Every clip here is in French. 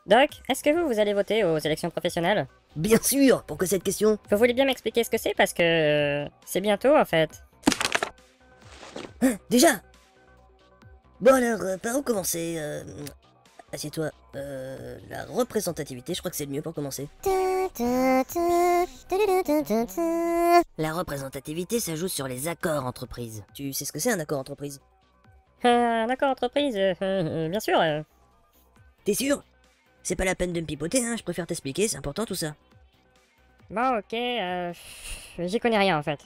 Doc, est-ce que vous allez voter aux élections professionnelles? Bien sûr, pourquoi cette question? Vous voulez bien m'expliquer ce que c'est parce que c'est bientôt en fait. Hein, déjà? Bon alors, par où commencer Assieds-toi. La représentativité, je crois que c'est le mieux pour commencer. La représentativité, ça joue sur les accords entreprises. Tu sais ce que c'est un accord entreprise? Un accord entreprise, bien sûr. T'es sûr? C'est pas la peine de me pipoter, hein, je préfère t'expliquer, c'est important tout ça. Bon, ok, j'y connais rien en fait.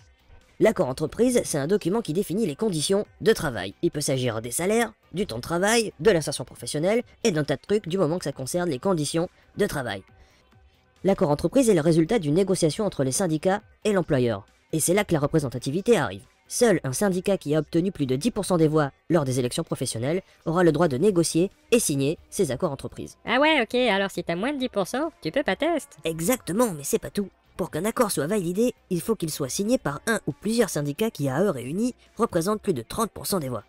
L'accord entreprise, c'est un document qui définit les conditions de travail. Il peut s'agir des salaires, du temps de travail, de l'insertion professionnelle et d'un tas de trucs du moment que ça concerne les conditions de travail. L'accord entreprise est le résultat d'une négociation entre les syndicats et l'employeur. Et c'est là que la représentativité arrive. Seul un syndicat qui a obtenu plus de 10% des voix lors des élections professionnelles aura le droit de négocier et signer ces accords entreprises. Ah ouais, ok, alors si t'as moins de 10%, tu peux pas tester. Exactement, mais c'est pas tout. Pour qu'un accord soit validé, il faut qu'il soit signé par un ou plusieurs syndicats qui, à eux réunis, représentent plus de 30% des voix.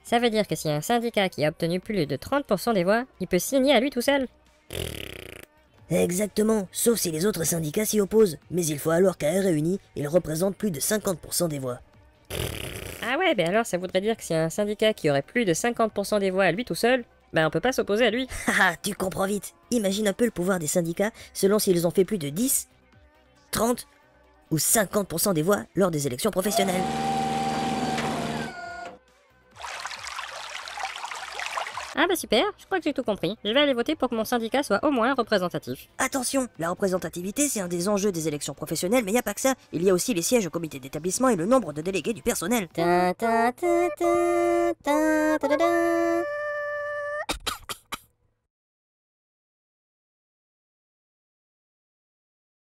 Ça veut dire que si un syndicat qui a obtenu plus de 30% des voix, il peut signer à lui tout seul. Exactement, sauf si les autres syndicats s'y opposent. Mais il faut alors qu'à eux réunis, ils représentent plus de 50% des voix. Ah ouais, ben alors ça voudrait dire que si un syndicat qui aurait plus de 50% des voix à lui tout seul, ben on peut pas s'opposer à lui. Haha, tu comprends vite. Imagine un peu le pouvoir des syndicats selon s'ils ont fait plus de 10, 30 ou 50% des voix lors des élections professionnelles. Ah bah super, je crois que j'ai tout compris. Je vais aller voter pour que mon syndicat soit au moins représentatif. Attention, la représentativité c'est un des enjeux des élections professionnelles, mais il n'y a pas que ça. Il y a aussi les sièges au comité d'établissement et le nombre de délégués du personnel. Ta ta ta ta ta ta ta ta.